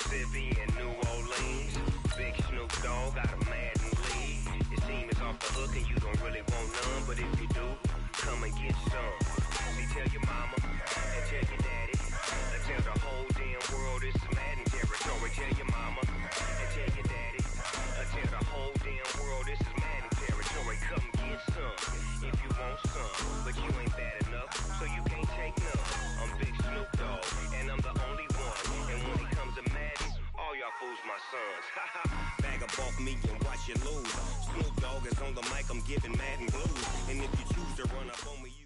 Mississippi and New Orleans. Big Snoop Dogg got a Madden lead. Your team is off the hook and you don't really want none, but if you do, come and get some. See, tell your mama and tell your daddy, and tell the whole damn world it's Madden territory. Tell your mama and tell your daddy, and tell the whole damn world this is Madden territory. Come get some if you want some, but you ain't bad enough, so you can't take none. I'm Big Snoop Dogg, and I'm the only one. And when it comes to Madden, all y'all fools my sons. Bag up off me and watch you lose. Snoop Dogg is on the mic, I'm giving Madden blues. And if you choose to run up on me, you...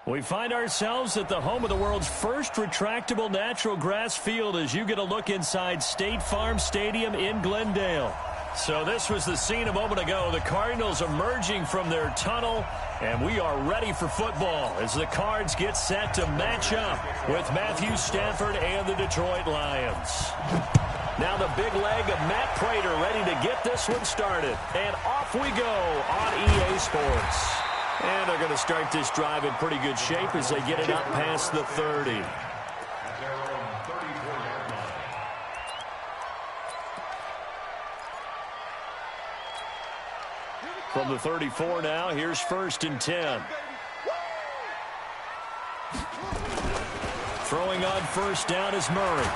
We find ourselves at the home of the world's first retractable natural grass field as you get a look inside State Farm Stadium in Glendale. So this was the scene a moment ago. The Cardinals emerging from their tunnel, and we are ready for football as the Cards get set to match up with Matthew Stafford and the Detroit Lions. Now the big leg of Matt Prater ready to get this one started. And off we go on EA Sports. And they're going to start this drive in pretty good shape as they get it up past the 30. From the 34 now, here's 1st and 10. Throwing on 1st down is Murray.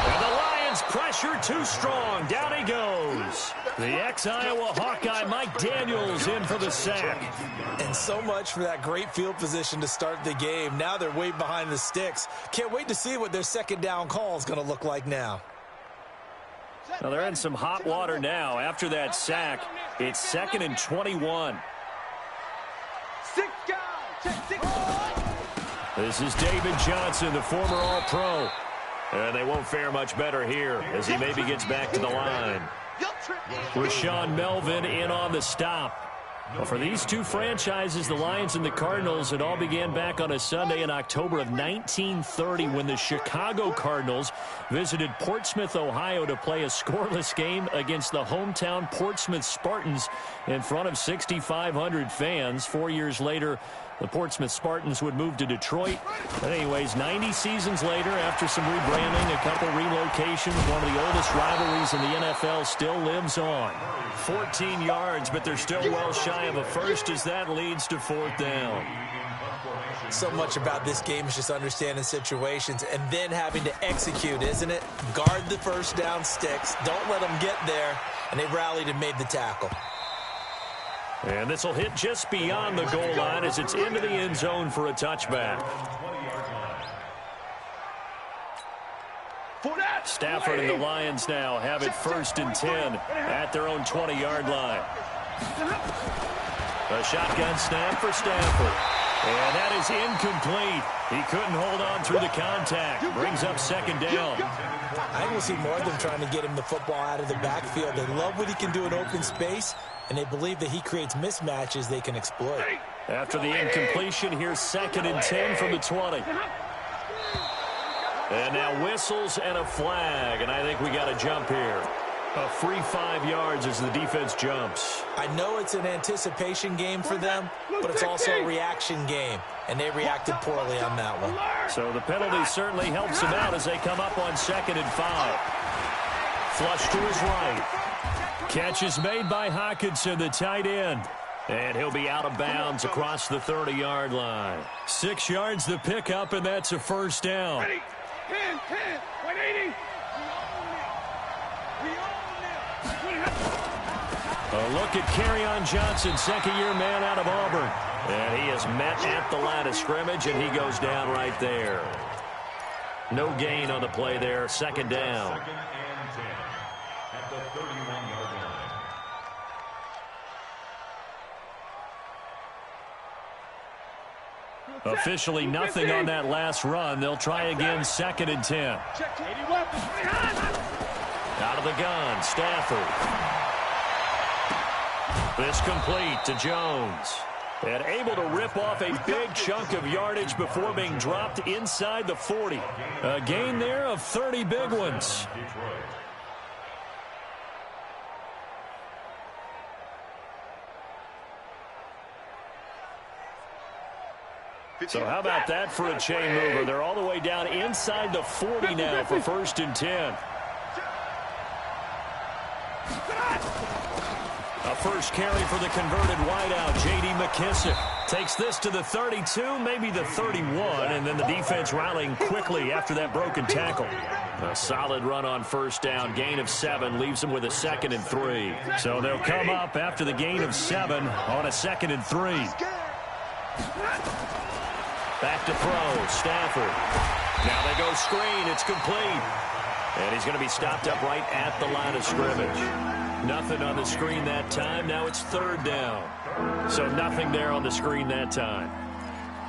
And the Lions pressure too strong. Down he goes. The ex-Iowa Hawkeye Mike Daniels in for the sack. And so much for that great field position to start the game. Now they're way behind the sticks. Can't wait to see what their second down call is going to look like now. Well, they're in some hot water now. After that sack, it's 2nd and 21. This is David Johnson, the former All-Pro. And they won't fare much better here as he maybe gets back to the line. Rashawn Melvin in on the stop. Well, for these two franchises, the Lions and the Cardinals, it all began back on a Sunday in October of 1930 when the Chicago Cardinals visited Portsmouth, Ohio to play a scoreless game against the hometown Portsmouth Spartans in front of 6,500 fans. 4 years later, the Portsmouth Spartans would move to Detroit. But anyways, 90 seasons later, after some rebranding, a couple relocations, one of the oldest rivalries in the NFL still lives on. 14 yards, but they're still well shy of a first as that leads to 4th down. So much about this game is just understanding situations and then having to execute, isn't it? Guard the first down sticks. Don't let them get there. And they rallied and made the tackle. And this will hit just beyond the goal line as it's into the end zone for a touchback. Stafford and the Lions now have it 1st and 10 at their own 20-yard line. A shotgun snap for Stafford. And that is incomplete. He couldn't hold on through the contact. Brings up 2nd down. I think we'll see more of them trying to get him the football out of the backfield. They love what he can do in open space, and they believe that he creates mismatches they can exploit. After the incompletion, here's 2nd and 10 from the 20. And now whistles and a flag, and I think we got a jump here. A free 5 yards as the defense jumps. I know it's an anticipation game for them, but it's also a reaction game, and they reacted poorly on that one. So the penalty certainly helps them out as they come up on 2nd and 5. Flush to his right. Catch is made by Hockenson, the tight end. And he'll be out of bounds across the 30-yard line. 6 yards the pickup, and that's a 1st down. 10, 180. A look at Kerryon Johnson, second-year man out of Auburn. And he is met at the line of scrimmage, and he goes down right there. No gain on the play there, 2nd down. 2nd and 10 at the 31-yard line. Officially nothing on that last run. They'll try again, 2nd and 10. Out of the gun, Stafford. This complete to Jones. And able to rip off a big chunk of yardage before being dropped inside the 40. A gain there of 30 big ones. So how about that for a chain mover? They're all the way down inside the 40 now for 1st and 10. A first carry for the converted wideout, J.D. McKissick. Takes this to the 32, maybe the 31, and then the defense rallying quickly after that broken tackle. A solid run on 1st down, gain of 7, leaves them with a 2nd and 3. So they'll come up after the gain of 7 on a 2nd and 3. Back to throw, Stafford. Now they go screen, it's complete. And he's going to be stopped up right at the line of scrimmage. Nothing on the screen that time. Now it's 3rd down. So nothing there on the screen that time.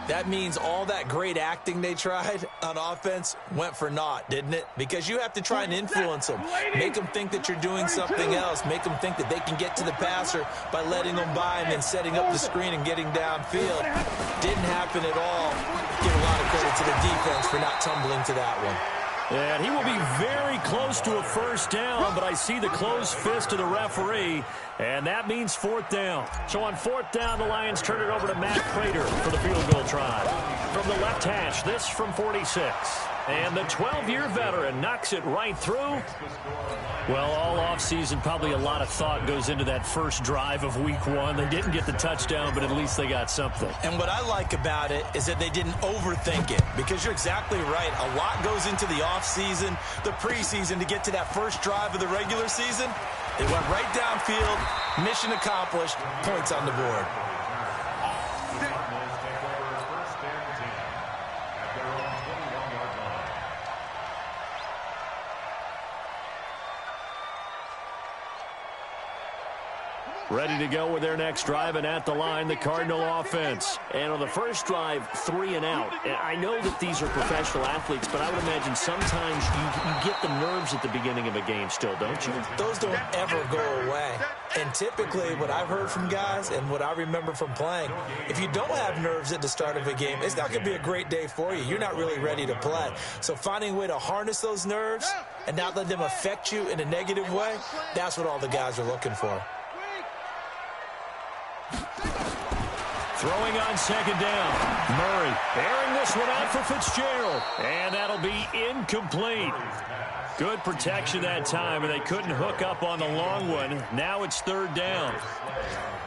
That means all that great acting they tried on offense went for naught, didn't it? Because you have to try and influence them. Make them think that you're doing something else. Make them think that they can get to the passer by letting them by and then setting up the screen and getting downfield. Didn't happen at all. Give a lot of credit to the defense for not tumbling to that one. And he will be very close to a 1st down, but I see the closed fist of the referee, and that means 4th down. So on 4th down, the Lions turn it over to Matt Prater for the field goal try. From the left hash, this from 46. And the 12-year veteran knocks it right through. Well, all offseason, probably a lot of thought goes into that first drive of week 1. They didn't get the touchdown, but at least they got something. And what I like about it is that they didn't overthink it, because you're exactly right. A lot goes into the offseason, the preseason, to get to that first drive of the regular season. They went right downfield, mission accomplished, points on the board. Ready to go with their next drive, and at the line, the Cardinal offense. And on the first drive, 3 and out. And I know that these are professional athletes, but I would imagine sometimes you get the nerves at the beginning of a game still, don't you? Those don't ever go away. And typically, what I've heard from guys and what I remember from playing, if you don't have nerves at the start of a game, it's not going to be a great day for you. You're not really ready to play. So finding a way to harness those nerves and not let them affect you in a negative way, that's what all the guys are looking for. Throwing on 2nd down. Murray airing this one out for Fitzgerald. And that'll be incomplete. Good protection that time, and they couldn't hook up on the long one. Now it's 3rd down.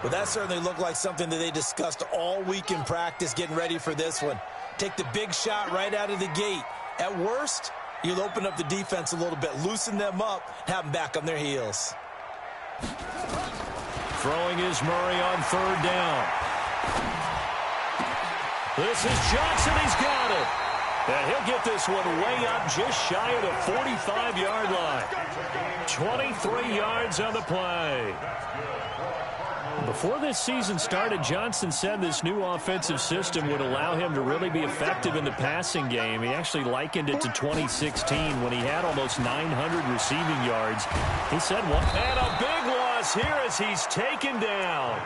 Well, that certainly looked like something that they discussed all week in practice getting ready for this one. Take the big shot right out of the gate. At worst, you'll open up the defense a little bit, loosen them up, have them back on their heels. Throwing is Murray on 3rd down. This is Johnson. He's got it. And he'll get this one way up just shy of the 45-yard line. 23 yards on the play. Before this season started, Johnson said this new offensive system would allow him to really be effective in the passing game. He actually likened it to 2016 when he had almost 900 receiving yards. He said, "What?" And a big loss here as he's taken down.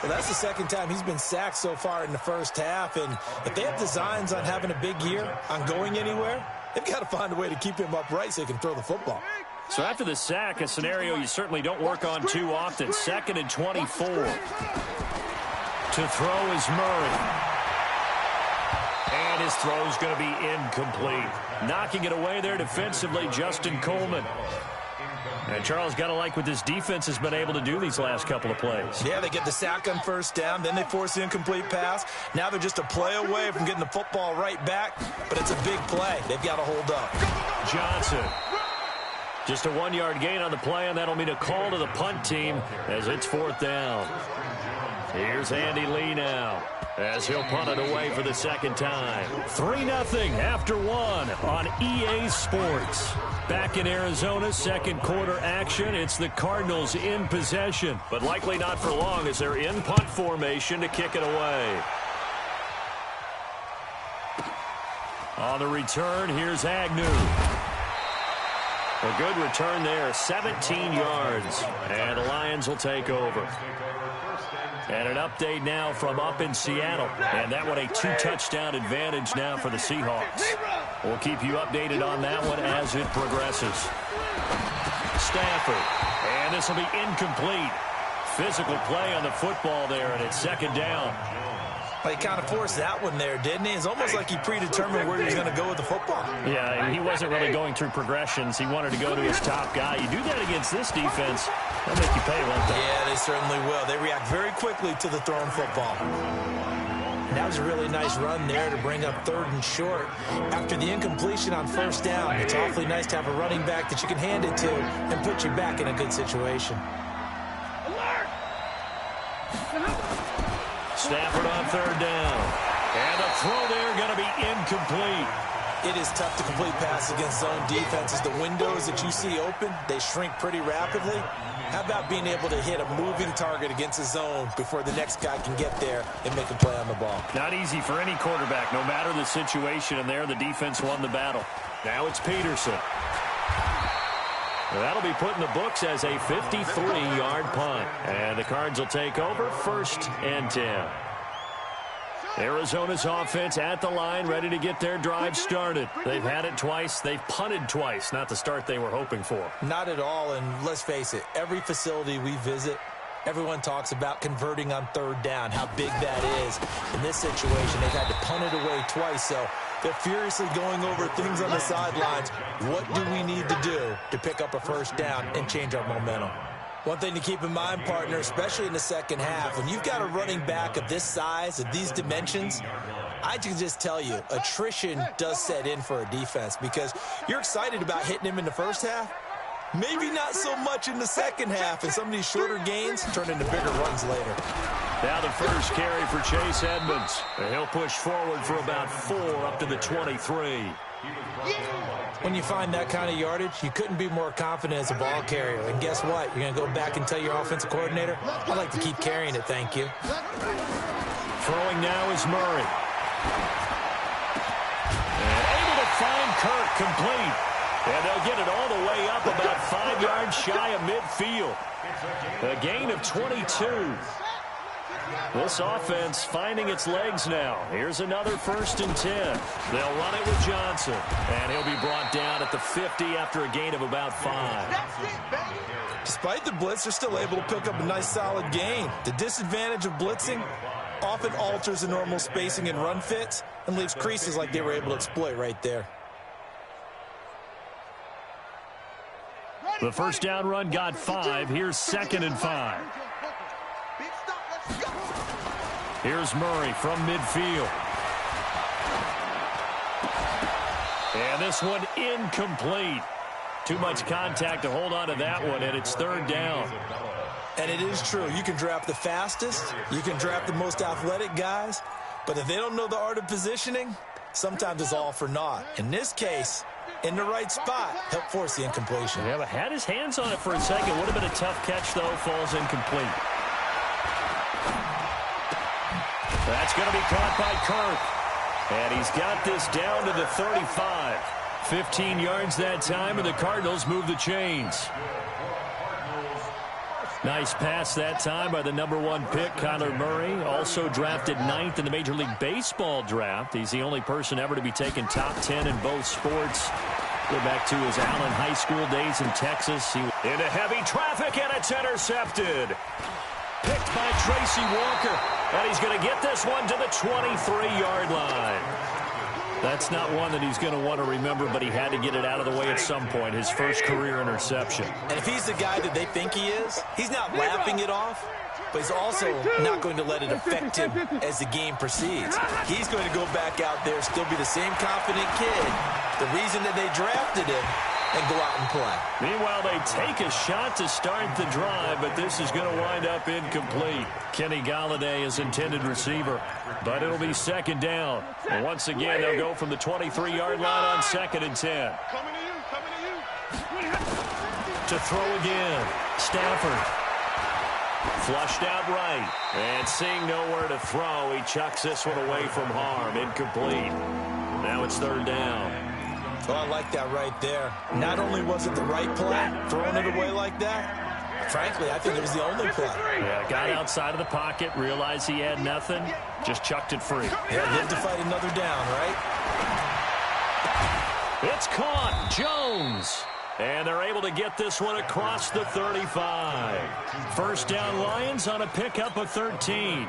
Well, that's the 2nd time he's been sacked so far in the first half. And if they have designs on having a big year, on going anywhere, they've got to find a way to keep him upright so he can throw the football. So after the sack, a scenario you certainly don't work on too often. 2nd and 24. To throw is Murray. And his throw's going to be incomplete. Knocking it away there defensively, Justin Coleman. And Charles, got to like what this defense has been able to do these last couple of plays. Yeah, they get the sack on 1st down, then they force the incomplete pass. Now they're just a play away from getting the football right back, but it's a big play. They've got to hold up. Johnson. Just a 1-yard gain on the play, and that'll mean a call to the punt team as it's 4th down. Here's Andy Lee now as he'll punt it away for the 2nd time. 3-0 after 1 on EA Sports. Back in Arizona, 2nd quarter action. It's the Cardinals in possession, but likely not for long as they're in punt formation to kick it away. On the return, here's Agnew. A good return there, 17 yards, and the Lions will take over. And an update now from up in Seattle, and that one a 2-touchdown advantage now for the Seahawks. We'll keep you updated on that one as it progresses. Stafford, and this will be incomplete. Physical play on the football there, and it's 2nd down. Well, he kind of forced that one there, didn't he? It's almost like he predetermined where he was going to go with the football. Yeah, and he wasn't really going through progressions. He wanted to go to his top guy. You do that against this defense, they'll make you pay, won't they? Yeah, they certainly will. They react very quickly to the thrown football. And that was a really nice run there to bring up 3rd and short. After the incompletion on 1st down, it's awfully nice to have a running back that you can hand it to and put you back in a good situation. Stafford on 3rd down. And the throw there going to be incomplete. It is tough to complete passes against zone defenses. The windows that you see open, they shrink pretty rapidly. How about being able to hit a moving target against a zone before the next guy can get there and make a play on the ball? Not easy for any quarterback, no matter the situation. And there, the defense won the battle. Now it's Peterson. That'll be put in the books as a 53-yard punt. And the Cards will take over 1st and 10. Arizona's offense at the line, ready to get their drive started. They've had it twice. They've punted twice. Not the start they were hoping for. Not at all, and let's face it, every facility we visit, everyone talks about converting on 3rd down, how big that is. In this situation, they've had to punt it away twice, so they're furiously going over things on the sidelines. What do we need to do to pick up a 1st down and change our momentum? One thing to keep in mind, partner, especially in the second half, when you've got a running back of this size, of these dimensions, I can just tell you, attrition does set in for a defense because you're excited about hitting him in the first half. Maybe not so much in the second half, and some of these shorter gains turn into bigger runs later. Now the first carry for Chase Edmonds. And he'll push forward for about 4 up to the 23. When you find that kind of yardage, you couldn't be more confident as a ball carrier. And guess what? You're going to go back and tell your offensive coordinator, I'd like to keep carrying it, thank you. Throwing now is Murray. And able to find Kirk complete. And they'll get it all the way up about 5 yards shy of midfield. A gain of 22. This offense finding its legs now. Here's another 1st and 10. They'll run it with Johnson. And he'll be brought down at the 50 after a gain of about 5. Despite the blitz, they're still able to pick up a nice solid gain. The disadvantage of blitzing often alters the normal spacing and run fits and leaves creases like they were able to exploit right there. The 1st down run got 5. Here's 2nd and 5. Here's Murray from midfield. And this one incomplete. Too much contact to hold on to that one, and it's 3rd down. And it is true. You can draft the fastest. You can draft the most athletic guys. But if they don't know the art of positioning, sometimes it's all for naught. In this case, in the right spot, helped force the incompletion. Yeah, but had his hands on it for a second. Would have been a tough catch, though. Falls incomplete. That's going to be caught by Kirk. And he's got this down to the 35. 15 yards that time, and the Cardinals move the chains. Nice pass that time by the #1 pick, Kyler Murray. Also drafted 9th in the Major League Baseball draft. He's the only person ever to be taken top 10 in both sports. Go back to his Allen High School days in Texas. Into heavy traffic, and it's intercepted. Picked by Tracy Walker. And he's going to get this one to the 23-yard line. That's not one that he's going to want to remember, but he had to get it out of the way at some point. His first career interception. And if he's the guy that they think he is, he's not laughing it off, but he's also not going to let it affect him as the game proceeds. He's going to go back out there, still be the same confident kid, the reason that they drafted him, and go out and play. Meanwhile, they take a shot to start the drive, but this is going to wind up incomplete. Kenny Galladay is intended receiver, but it'll be 2nd down. And once again, they'll go from the 23-yard line on 2nd and 10. To throw again, Stafford. Flushed out right, and seeing nowhere to throw, he chucks this one away from harm. Incomplete. Now it's 3rd down. Well, I like that right there. Not only was it the right play, throwing it away like that, frankly, I think it was the only play. Yeah, got outside of the pocket, realized he had nothing, just chucked it free. Yeah, lived to fight another down, right? It's caught. Jones. And they're able to get this one across the 35. First down Lions on a pickup of 13.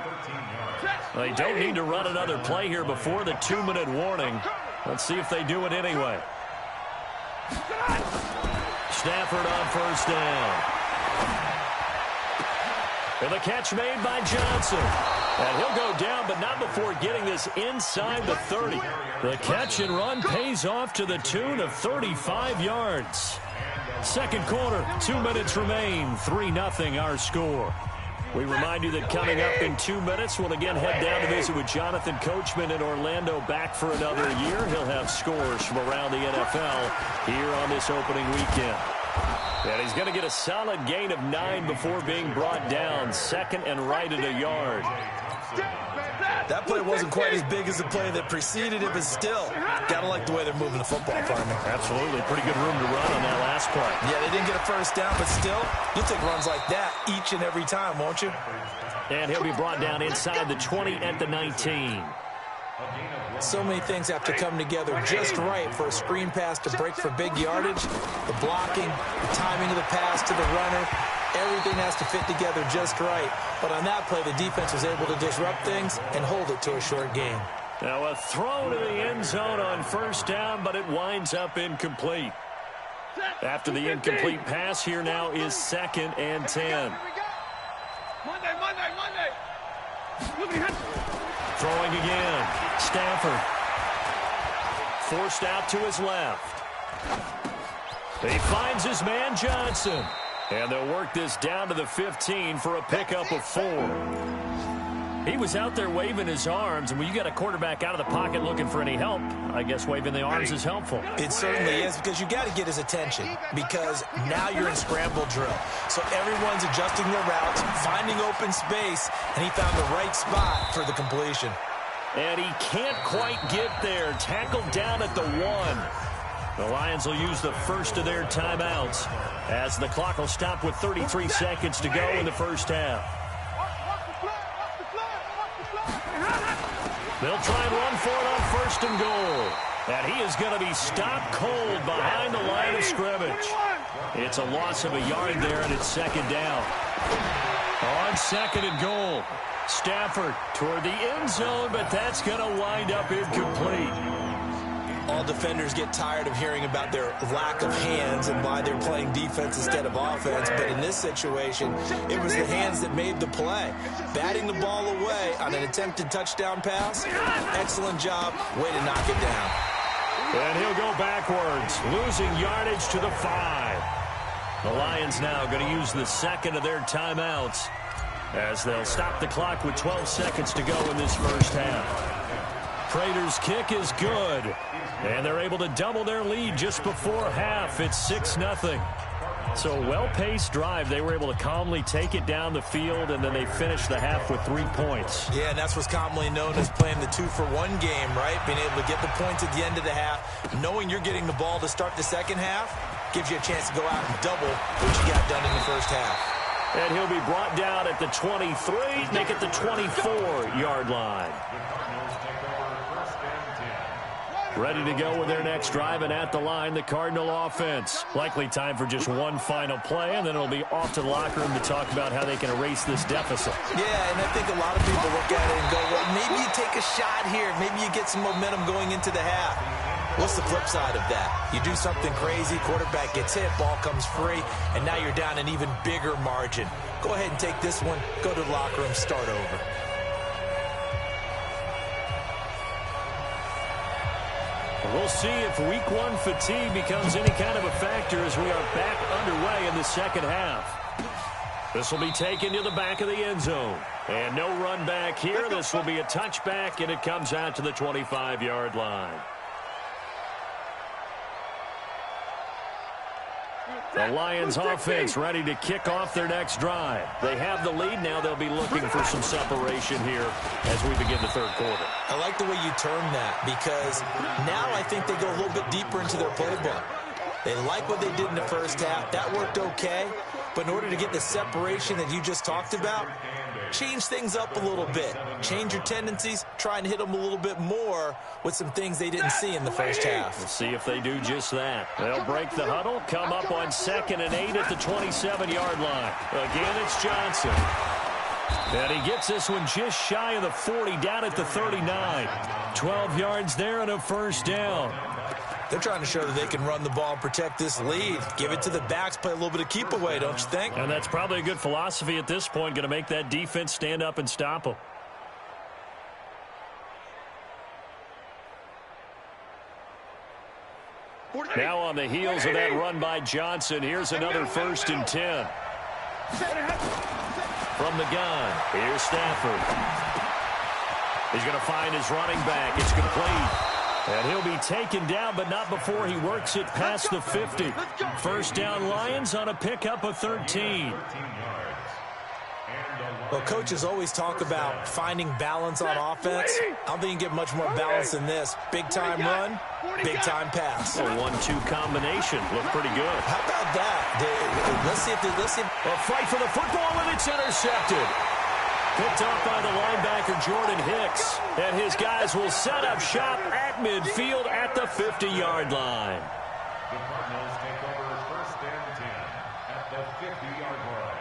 They don't need to run another play here before the 2-minute warning. Let's see if they do it anyway. Stafford on first down. And the catch made by Johnson. And he'll go down, but not before getting this inside the 30. The catch and run pays off to the tune of 35 yards. Second quarter, 2 minutes remain, 3-0 our score. We remind you that coming up in 2 minutes, we'll again head down to visit with Jonathan Coachman in Orlando, back for another year. He'll have scores from around the NFL here on this opening weekend. And he's going to get a solid gain of 9 before being brought down, second and right at a yard. That play wasn't quite as big as the play that preceded it, but still, gotta like the way they're moving the football, partner. Absolutely. Pretty good room to run on that last play. Yeah, they didn't get a first down, but still, you'll take runs like that each and every time, won't you? And he'll be brought down inside the 20 at the 19. So many things have to come together just right for a screen pass to break for big yardage. The blocking, the timing of the pass to the runner, everything has to fit together just right. But on that play, the defense was able to disrupt things and hold it to a short gain. Now a throw to the end zone on first down, but it winds up incomplete. After the incomplete pass, here now is 2nd and 10. Monday. Throwing again. Stafford. Forced out to his left. He finds his man Johnson. And they'll work this down to the 15 for a pickup of 4. He was out there waving his arms, and when you got a quarterback out of the pocket looking for any help, I guess waving the arms is helpful. It certainly is, because you got to get his attention, because now you're in scramble drill. So everyone's adjusting their routes, finding open space, and he found the right spot for the completion. And he can't quite get there. Tackled down at the 1. The Lions will use the first of their timeouts as the clock will stop with 33 seconds to go in the first half. They'll try and run for it on 1st and goal. And he is going to be stopped cold behind the line of scrimmage. It's a loss of a yard there, and it's 2nd down. On 2nd and goal. Stafford toward the end zone, but that's going to wind up incomplete. All defenders get tired of hearing about their lack of hands and why they're playing defense instead of offense. But in this situation, it was the hands that made the play. Batting the ball away on an attempted touchdown pass. Excellent job. Way to knock it down. And he'll go backwards, losing yardage to the 5. The Lions now going to use the 2nd of their timeouts as they'll stop the clock with 12 seconds to go in this first half. Prater's kick is good. And they're able to double their lead just before half. It's 6-0. So a well-paced drive. They were able to calmly take it down the field, and then they finished the half with 3 points. Yeah, and that's what's commonly known as playing the 2-for-1 game, right? Being able to get the points at the end of the half. Knowing you're getting the ball to start the second half gives you a chance to go out and double what you got done in the first half. And he'll be brought down at the 23, make it the 24-yard line. Ready to go with their next drive, and at the line, the Cardinal offense. Likely time for just one final play, and then it'll be off to the locker room to talk about how they can erase this deficit. Yeah, and I think a lot of people look at it and go, well, maybe you take a shot here. Maybe you get some momentum going into the half. What's the flip side of that? You do something crazy, quarterback gets hit, ball comes free, and now you're down an even bigger margin. Go ahead and take this one, go to the locker room, start over. We'll see if week 1 fatigue becomes any kind of a factor as we are back underway in the second half. This will be taken to the back of the end zone. And no run back here. This will be a touchback, and it comes out to the 25-yard line. The Lions offense ready to kick off their next drive. They have the lead. Now they'll be looking for some separation here as we begin the third quarter. I like the way you term that, because now I think they go a little bit deeper into their playbook. They like what they did in the first half. That worked okay. But in order to get the separation that you just talked about, change things up a little bit. Change your tendencies, try and hit them a little bit more with some things they didn't see in the first half. We'll see if they do just that. They'll break the huddle, come up on 2nd and 8 at the 27-yard line. Again, it's Johnson. And he gets this one just shy of the 40, down at the 39. 12 yards there and a first down. They're trying to show that they can run the ball and protect this lead. Give it to the backs, play a little bit of keep away, don't you think? And that's probably a good philosophy at this point, going to make that defense stand up and stop them. Now on the heels of that run by Johnson, here's another 1st and 10. From the gun, here's Stafford. He's going to find his running back. It's complete. And he'll be taken down, but not before he works it past the 50. First down, Lions on a pickup of 13. Well, coaches always talk about finding balance on offense. I don't think you get much more balance than this. Big-time run, big-time pass. A 1-2 combination. Look pretty good. How about that? Let's see if a fight for the football, and it's intercepted. Picked off by the linebacker, Jordan Hicks. And his guys will set up shop at midfield at the 50-yard line. The Cardinals take over 1st and 10 at the 50-yard line.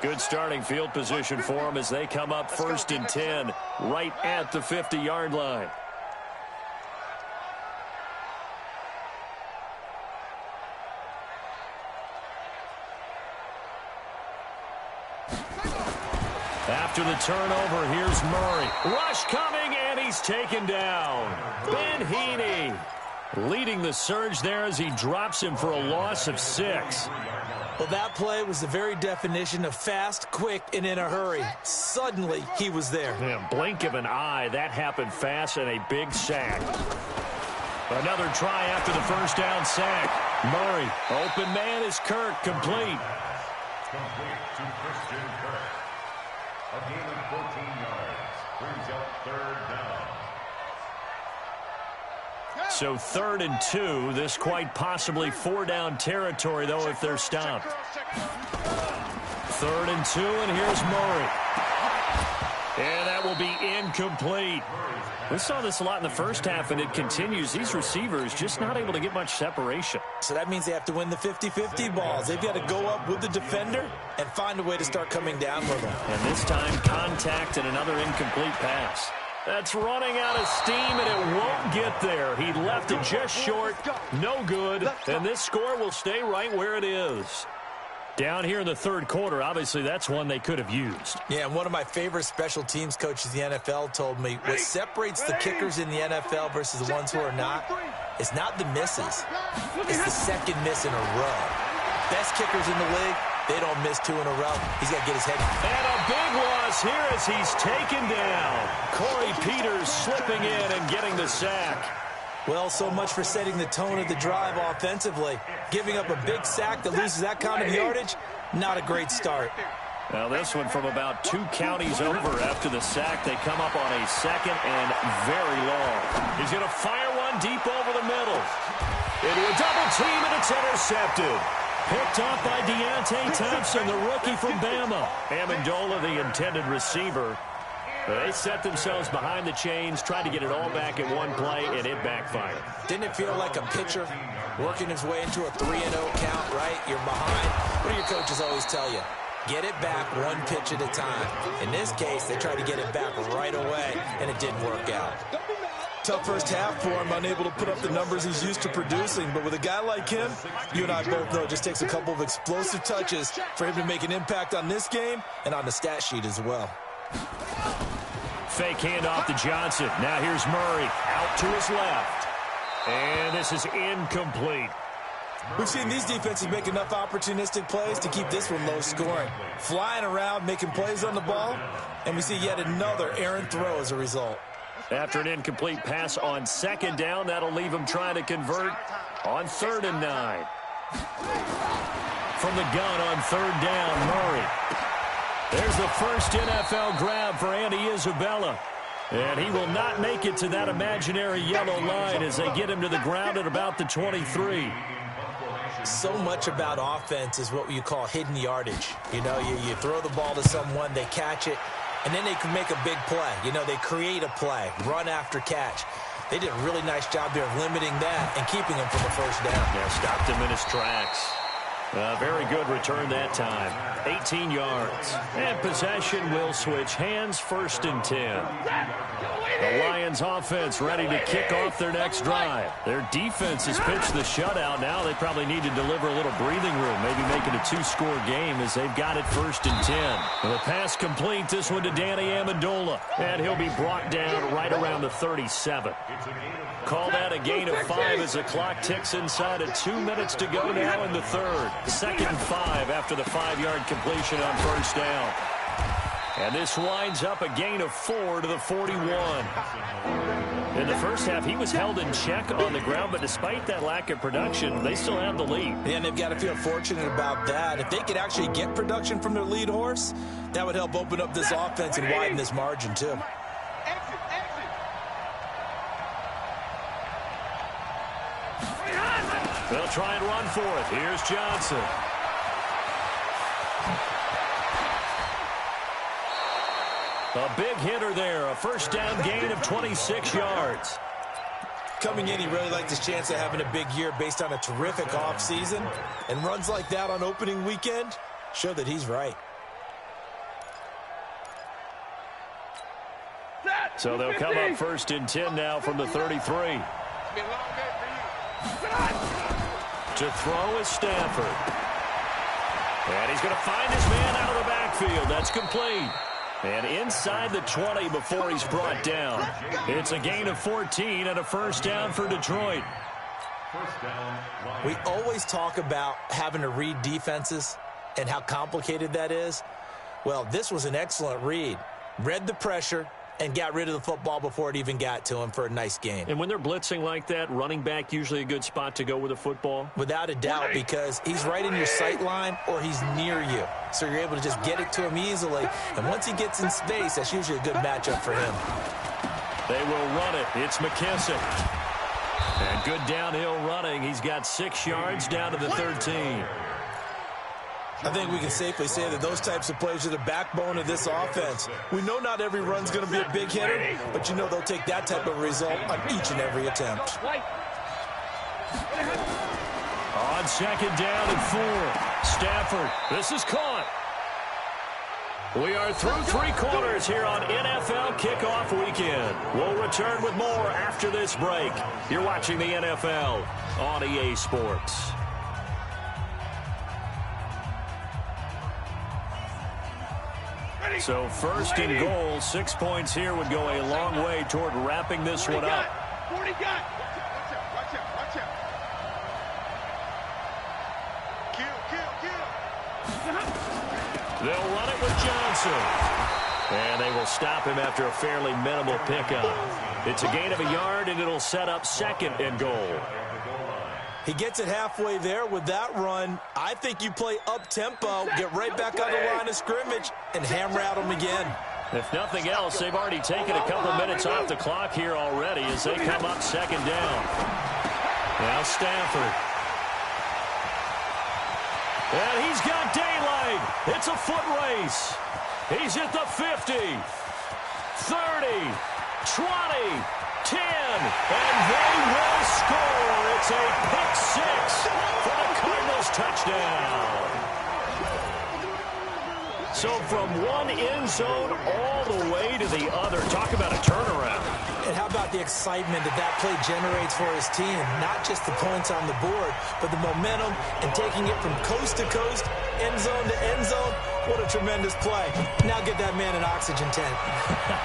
Good starting field position for them as they come up 1st and 10 right at the 50-yard line. After the turnover, here's Murray. Rush coming, and he's taken down. Ben Heaney leading the surge there as he drops him for a loss of 6. Well, that play was the very definition of fast, quick, and in a hurry. Suddenly, he was there. Yeah, blink of an eye, that happened fast, and a big sack. Another try after the first down sack. Murray, open man is Kirk, complete. Complete to Christian Kirk. A gain of 14 yards. Brings up 3rd down. So 3rd and 2. This quite possibly 4-down territory, though, if they're stopped. 3rd and 2, and here's Murray. And that will be incomplete. We saw this a lot in the first half, and it continues. These receivers just not able to get much separation. So that means they have to win the 50-50 balls. They've got to go up with the defender and find a way to start coming down with them. And this time, contact and another incomplete pass. That's running out of steam, and it won't get there. He left it just short, no good, and this score will stay right where it is. Down here in the 3rd quarter, obviously that's one they could have used. Yeah, and one of my favorite special teams coaches in the NFL told me what separates the kickers in the NFL versus the ones who are not is not the misses. It's the second miss in a row. Best kickers in the league, they don't miss 2 in a row. He's got to get his head. And a big loss here as he's taken down. Corey Peters slipping in and getting the sack. Well, so much for setting the tone of the drive offensively. Giving up a big sack that loses that kind of yardage, not a great start. Now this one from about 2 counties over after the sack. They come up on a 2nd and very long. He's going to fire one deep over the middle. Into a double team, and it's intercepted. Picked off by Deontay Thompson, the rookie from Bama. Amendola, the intended receiver. They set themselves behind the chains, tried to get it all back in one play, and it backfired. Didn't it feel like a pitcher working his way into a 3-0 count, right? You're behind. What do your coaches always tell you? Get it back one pitch at a time. In this case, they tried to get it back right away, and it didn't work out. Tough first half for him, unable to put up the numbers he's used to producing. But with a guy like him, you and I both know it just takes a couple of explosive touches for him to make an impact on this game and on the stat sheet as well. Fake handoff to Johnson. Now here's Murray out to his left. And this is incomplete. We've seen these defenses make enough opportunistic plays to keep this one low scoring. Flying around, making plays on the ball, and we see yet another errant throw as a result. After an incomplete pass on 2nd down, that'll leave him trying to convert on 3rd and 9. From the gun on 3rd down, Murray. There's the first NFL grab for Andy Isabella. And he will not make it to that imaginary yellow line as they get him to the ground at about the 23. So much about offense is what you call hidden yardage. You know, you throw the ball to someone, they catch it, and then they can make a big play. You know, they create a play, run after catch. They did a really nice job there of limiting that and keeping him from the first down. Yeah, stopped him in his tracks. Very good return that time. 18 yards. And possession will switch hands, 1st and 10. The Lions offense ready to kick off their next drive. Their defense has pitched the shutout. Now they probably need to deliver a little breathing room, maybe make it a 2-score game as they've got it 1st and 10. And the pass complete, this one to Danny Amendola. And he'll be brought down right around the 37. Call that a gain of 5 as the clock ticks inside of 2 minutes to go now in the third. 2nd and 5 after the 5-yard completion on 1st down. And this winds up a gain of 4 to the 41. In the first half, he was held in check on the ground, but despite that lack of production, they still have the lead. Yeah, and they've got to feel fortunate about that. If they could actually get production from their lead horse, that would help open up this offense and widen this margin, too. They'll try and run for it. Here's Johnson. A big hitter there. A 1st down gain of 26 yards. Coming in, he really liked his chance of having a big year based on a terrific offseason. And runs like that on opening weekend show that he's right. So they'll come up 1st and 10 now from the 33. To throw is Stafford. And he's going to find his man out of the backfield. That's complete. And inside the 20 before he's brought down. It's a gain of 14 and a 1st down for Detroit. We always talk about having to read defenses and how complicated that is. Well, this was an excellent read. Read the pressure and got rid of the football before it even got to him for a nice gain. And when they're blitzing like that, running back usually a good spot to go with the football? Without a doubt, because he's right in your sight line or he's near you. So you're able to just get it to him easily. And once he gets in space, that's usually a good matchup for him. They will run it. It's McKissick. And good downhill running. He's got 6 yards down to the 13. I think we can safely say that those types of plays are the backbone of this offense. We know not every run's going to be a big hitter, but you know they'll take that type of result on each and every attempt. On 2nd down and 4. Stafford, this is caught. We are through 3 quarters here on NFL Kickoff Weekend. We'll return with more after this break. You're watching the NFL on EA Sports. So 1st and goal, 6 points here would go a long way toward wrapping this one up. 40 got. Watch out. Kill. They'll run it with Johnson. And they will stop him after a fairly minimal pickup. It's a gain of a yard, and it'll set up 2nd and goal. He gets it halfway there with that run. I think you play up-tempo, get right back on the line of scrimmage, and hammer at him again. If nothing else, they've already taken a couple minutes off the clock here already as they come up 2nd down. Now Stafford. And he's got daylight. It's a foot race. He's at the 50, 30, 20, 10, and they will score. It's a pick 6 for the Cardinals touchdown. So from one end zone all the way to the other. Talk about a turnaround. And how about the excitement that play generates for his team? Not just the points on the board, but the momentum and taking it from coast to coast, end zone to end zone. What a tremendous play. Now get that man an oxygen tent.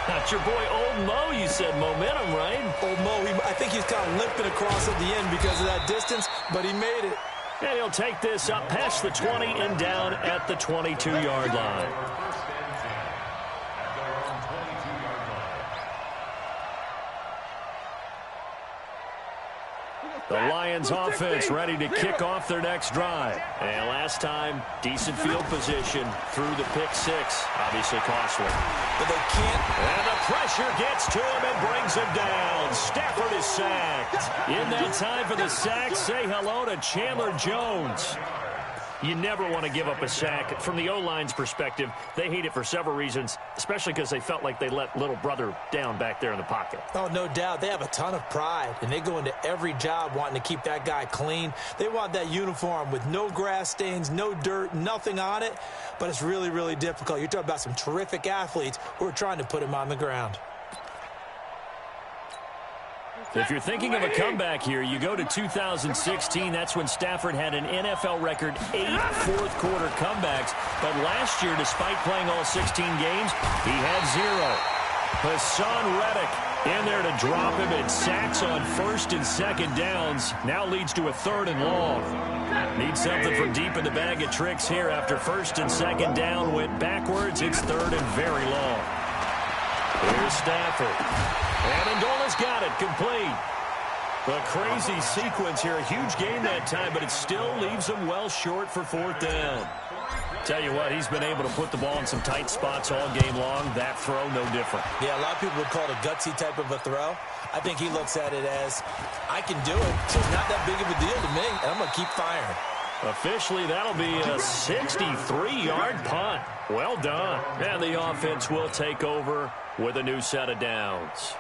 That's your boy Old Mo. You said momentum, right? Old Mo, I think he's kind of limping across at the end because of that distance, but he made it. And he'll take this up past the 20 and down at the 22-yard line. The Lions offense ready to kick off their next drive. And last time, decent field position through the pick six. Obviously costly. But they can't. And the pressure gets to him and brings him down. Stafford is sacked. In that time for the sack, say hello to Chandler Jones. You never want to give up a sack. From the O-line's perspective, they hate it for several reasons, especially because they felt like they let little brother down back there in the pocket. Oh, no doubt. They have a ton of pride, and they go into every job wanting to keep that guy clean. They want that uniform with no grass stains, no dirt, nothing on it, but it's really, really difficult. You're talking about some terrific athletes who are trying to put him on the ground. If you're thinking of a comeback here, you go to 2016. That's when Stafford had an NFL record 8 fourth-quarter comebacks. But last year, despite playing all 16 games, he had 0. Hassan Reddick in there to drop him, and sacks on first and second downs. Now leads to a 3rd and long. Need something from deep in the bag of tricks here. After first and second down went backwards, it's 3rd and very long. Here's Stafford. Amendola's got it, complete. A crazy sequence here, a huge game that time, but it still leaves him well short for 4th down. Tell you what, he's been able to put the ball in some tight spots all game long. That throw, no different. Yeah, a lot of people would call it a gutsy type of a throw. I think he looks at it as, I can do it, so it's not that big of a deal to me, and I'm going to keep firing. Officially, that'll be a 63-yard punt. Well done. And the offense will take over with a new set of downs.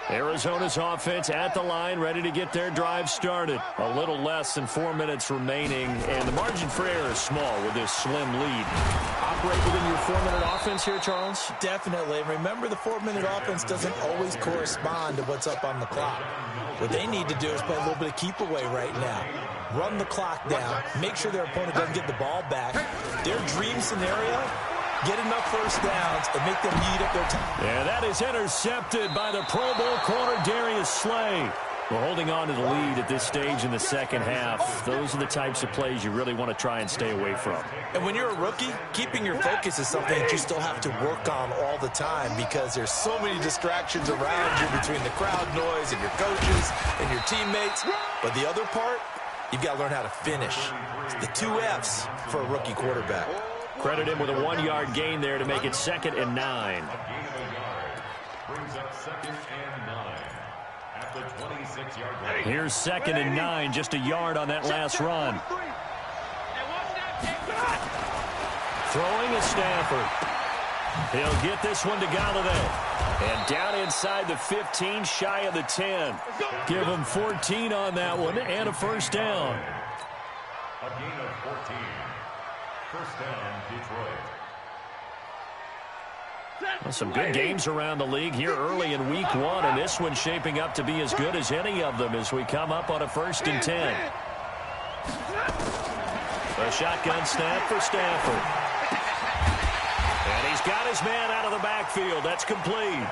Arizona's offense at the line, ready to get their drive started. A little less than 4 minutes remaining, and the margin for error is small with this slim lead. Operate within your 4-minute offense here, Charles? Definitely. Remember, the 4-minute offense doesn't always correspond to what's up on the clock. What they need to do is play a little bit of keep away right now. Run the clock down. Make sure their opponent doesn't get the ball back. Their dream scenario, get enough first downs and make them eat up their time. And that is intercepted by the Pro Bowl corner, Darius Slay. We're holding on to the lead at this stage in the second half. Those are the types of plays you really want to try and stay away from. And when you're a rookie, keeping your focus is something that you still have to work on all the time because there's so many distractions around you between the crowd noise and your coaches and your teammates. But the other part, you've got to learn how to finish. It's the 2 F's for a rookie quarterback. Credit him with a 1-yard gain there to make it 2nd and 9. Brings up 2nd and 9 at the 26-yard line. Here's 2nd and 9, just a yard on that last run. Throwing is Stafford. He'll get this one to Galladay. And down inside the 15, shy of the 10. Give him 14 on that one and a first down. A gain of 14. First down, Detroit. Well, some good games around the league here early in week 1, and this one's shaping up to be as good as any of them as we come up on a 1st and 10. A shotgun snap for Stafford. And he's got his man out of the backfield. That's complete.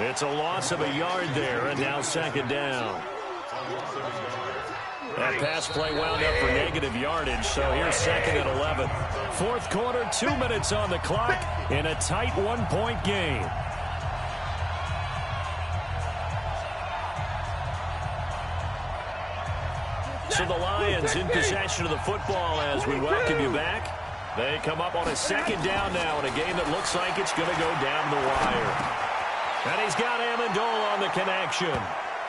It's a loss of a yard there, and now 2nd down. That pass play wound up for negative yardage, so here's 2nd and 11. 4th quarter, 2 minutes on the clock in a tight 1-point game. So the Lions in possession of the football as we welcome you back. They come up on a 2nd down now in a game that looks like it's going to go down the wire. And he's got Amendola on the connection.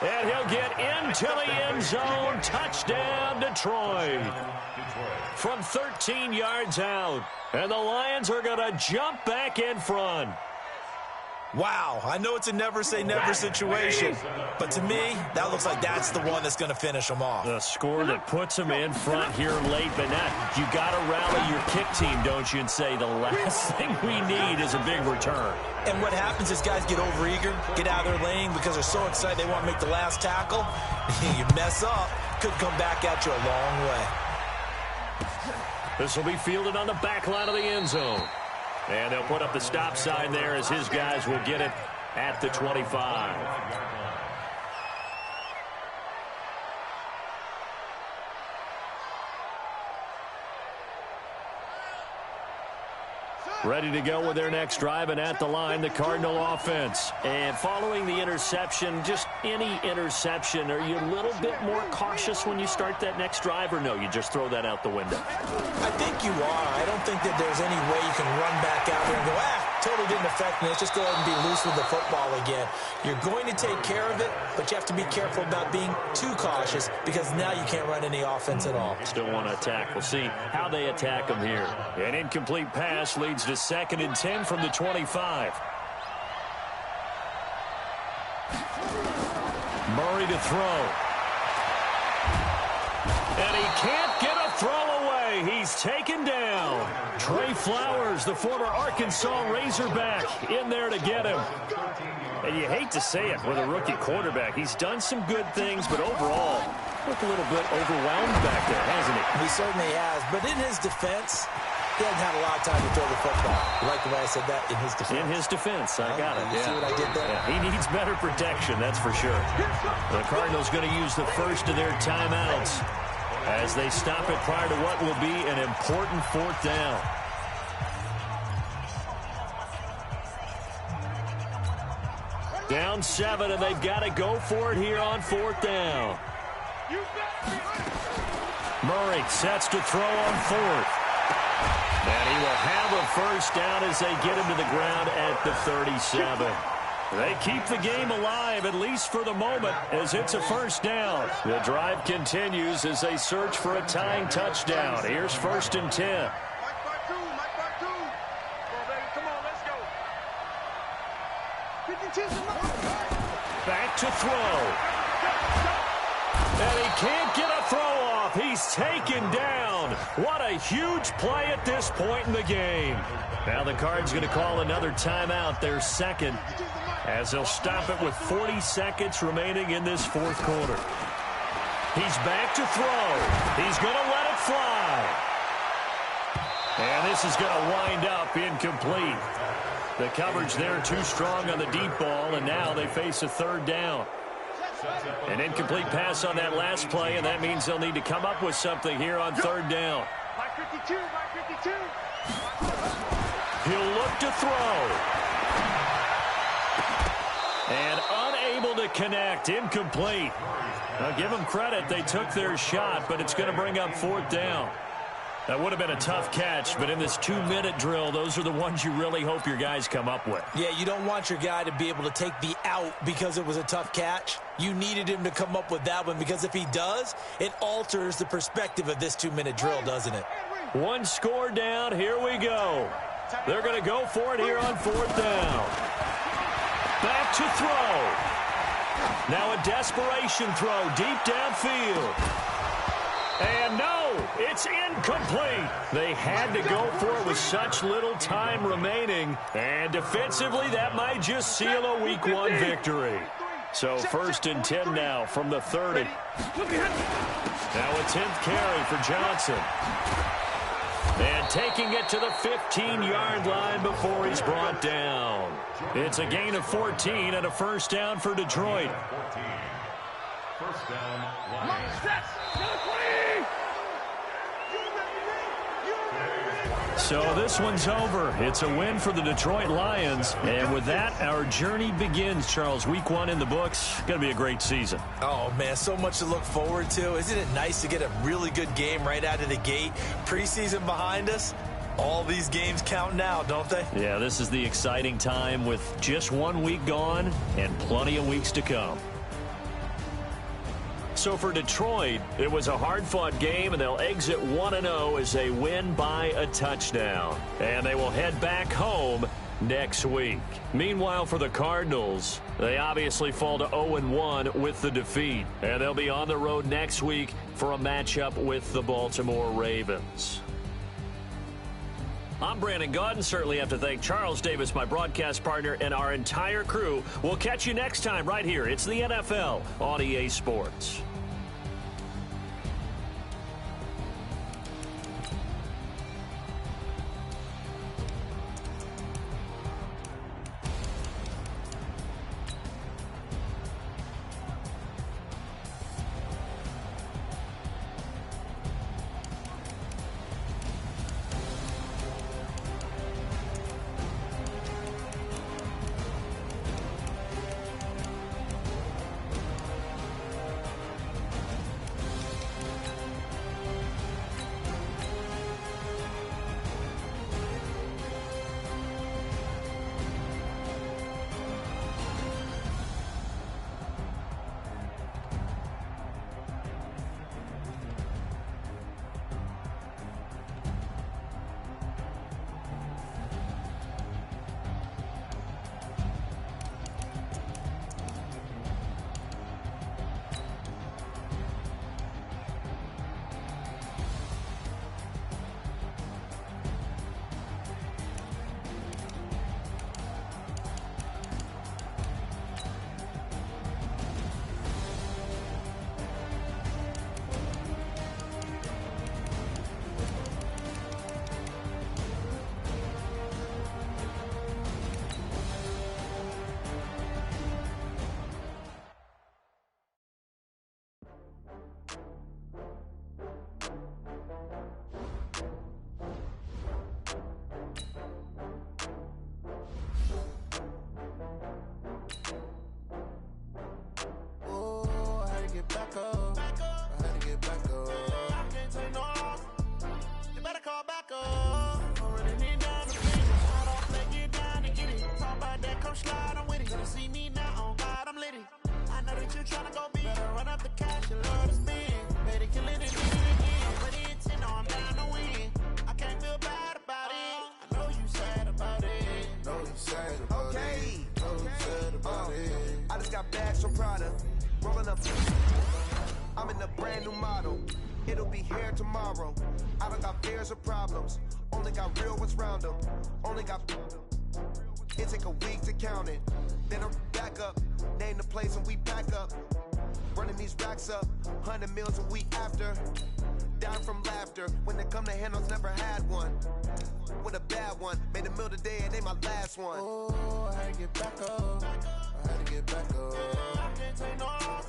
And he'll get into the end zone. Touchdown, Detroit. From 13 yards out. And the Lions are going to jump back in front. Wow, I know it's a never-say-never situation, but to me, that looks like that's the one that's going to finish them off. The score that puts them in front here late, but not. You got to rally your kick team, don't you, and say the last thing we need is a big return. And what happens is guys get overeager, get out of their lane because they're so excited they want to make the last tackle. You mess up, could come back at you a long way. This will be fielded on the back line of the end zone. And they'll put up the stop sign there as his guys will get it at the 25. Ready to go with their next drive, and at the line, the Cardinal offense. And following the interception, just any interception, are you a little bit more cautious when you start that next drive, or no, you just throw that out the window? I think you are. I don't think that there's any way you can run back out there and go, totally didn't affect me. Let's just go ahead and be loose with the football again. You're going to take care of it, but you have to be careful about being too cautious because now you can't run any offense at all. Still want to attack. We'll see how they attack them here. An incomplete pass leads to 2nd and 10 from the 25. Murray to throw. And he can't get a throw away. He's taken down. Trey Flowers, the former Arkansas Razorback, in there to get him. And you hate to say it with a rookie quarterback. He's done some good things, but overall, looked a little bit overwhelmed back there, hasn't he? He certainly has. But in his defense, he hasn't had a lot of time to throw the football. You like the way I said that? In his defense. In his defense. I got it. You see what I did there? Yeah, he needs better protection, that's for sure. The Cardinals going to use the first of their timeouts as they stop it prior to what will be an important 4th down. Down 7, and they've got to go for it here on 4th down. Murray sets to throw on 4th. And he will have a first down as they get him to the ground at the 37. They keep the game alive, at least for the moment, as it's a first down. The drive continues as they search for a tying touchdown. Here's 1st and 10. Back to throw. And he can't get a throw off. He's taken down. What a huge play at this point in the game. Now the Cards going to call another timeout, their 2nd, as they'll stop it with 40 seconds remaining in this 4th quarter. He's back to throw. He's going to let it fly. And this is going to wind up incomplete. The coverage there too strong on the deep ball, and now they face a 3rd down. An incomplete pass on that last play, and that means they'll need to come up with something here on 3rd down. He'll look to throw. And unable to connect, incomplete. Now give them credit, they took their shot, but it's going to bring up 4th down. That would have been a tough catch, but in this 2-minute drill, those are the ones you really hope your guys come up with. Yeah, you don't want your guy to be able to take the out because it was a tough catch. You needed him to come up with that one because if he does, it alters the perspective of this 2-minute drill, doesn't it? One score down, here we go. They're going to go for it here on 4th down. Back to throw. Now a desperation throw deep downfield. And no, it's incomplete. They had to go for it with such little time remaining. And defensively, that might just seal a Week 1 victory. So 1st and 10 now from the 30. Now a 10th carry for Johnson. And taking it to the 15-yard line before he's brought down. It's a gain of 14 and a first down for Detroit. 14. First down, Lions. So this one's over. It's a win for the Detroit Lions. And with that, our journey begins, Charles. Week 1 in the books. Going to be a great season. Oh, man, so much to look forward to. Isn't it nice to get a really good game right out of the gate? Preseason behind us. All these games count now, don't they? Yeah, this is the exciting time with just 1 week gone and plenty of weeks to come. So for Detroit, it was a hard-fought game, and they'll exit 1-0 as they win by a touchdown. And they will head back home next week. Meanwhile, for the Cardinals, they obviously fall to 0-1 with the defeat. And they'll be on the road next week for a matchup with the Baltimore Ravens. I'm Brandon Gaudin. Certainly have to thank Charles Davis, my broadcast partner, and our entire crew. We'll catch you next time right here. It's the NFL on EA Sports. come slide, I'm with it. Gonna see me now, on God, I'm litty. I know that you tryna go big. Better run up the cash, you love to spend. Better kill it and do it again. But the intent, no, I'm down to win. I can't feel bad about it. I know you sad about it. Know you sad about it. Know you sad about it. I just got bags from Prada. Rolling up. I'm in a brand new model. It'll be here tomorrow. I don't got fears or problems. Only got real ones round them. Only got. It take a week to count it. Then I'm back up. Name the place and we back up. Running these racks up. 100 meals a week after. Down from laughter. When they come to handles, never had one. With a bad one. Made a meal today and they my last one. Oh, I had to get back up. I had to get back up. I can't take no loss.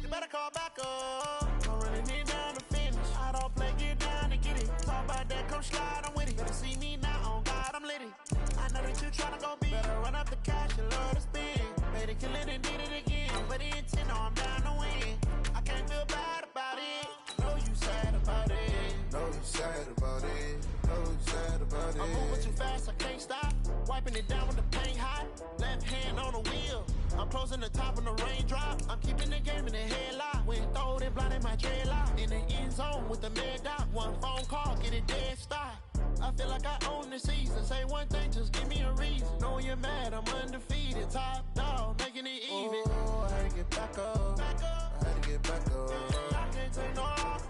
You better call back up. I'm running it down to finish. I don't play, get down to get it. Talk about that, come slide, I'm with it. Better see me now, on God, I'm litty. I know that you tryna go big. Better run up the cash, you love to spend. Made it, kill it, and did it again. But the intent, no, I'm down to win. I can't feel bad about it. Know you sad about it. Know you sad about it. Know you sad about it. I'm moving too fast, I can't stop. Wiping it down with the paint hot. Left hand on the wheel. I'm closing the top when the raindrop. I'm keeping the game in the headlock. When throwed and blinded my dreadlock. In the end zone with the mad dot. One phone call, get it dead stop. I feel like I own the season. Say one thing, just give me a reason. Knowing you're mad, I'm undefeated. Top dog, making it even. Oh, I had to get back up. I had to get back up. I can't take no loss.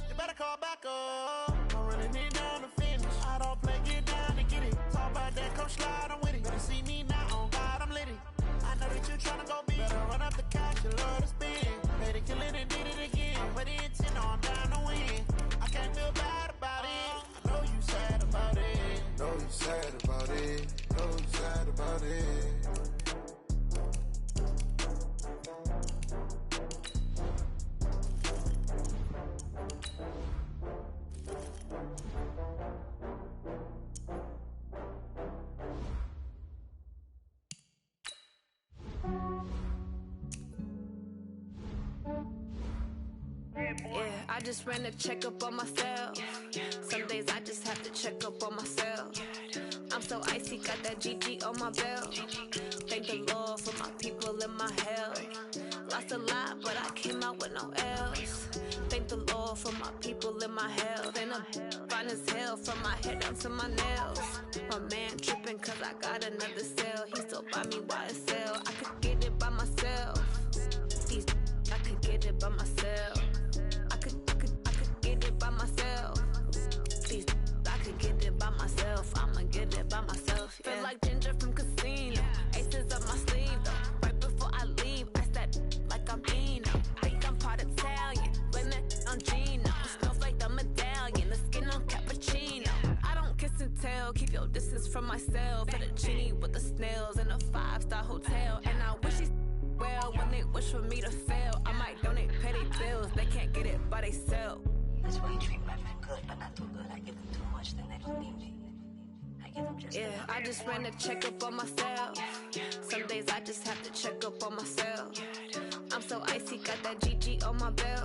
You better call back up. I'm running it down to finish. I don't play, get down to get it. Talk about that, come slide, I'm with it. Better see me now, on God, I'm litty. I know that you tryna go big. Better run up the cash, you love to spend. Made it, kill it, and did it again. But the intent, no, I'm down to win. I can't feel bad about it. I know you sad about it. Know you sad about it. Know you sad about it. Yeah, I just ran a checkup on myself. Some days I just have to check up on myself. I'm so icy, got that GG on my belt. Thank the Lord for my people and my health. Lost a lot, but I came out with no L's. Thank the Lord for my people and my health. And I'm fine as hell from my head down to my nails. My man tripping cause I got another cell. He still buy me YSL. I could get it by myself. These I could get it by myself. I could get it by myself. These I could get it by myself. I'ma get it by myself. Yeah. Feel like Ginger from Casino. Aces up my sleeve though. Right before I leave, I step like I'm Dino. Think I'm part Italian. Blame that on Gino. Smells like the medallion. The skin on cappuccino. I don't kiss and tell. Keep your distance from myself. Fettuccine with the snails in a 5-star hotel. And I wish he's well when they wish for me to fail. I might donate petty bills. They can't get it by themselves. That's why you treat women good, but not too good. I give them too much, then they don't need me. I give them just yeah, I just ran a checkup on myself. Some days I just have to check up on myself. I'm so icy, got that GG on my belt.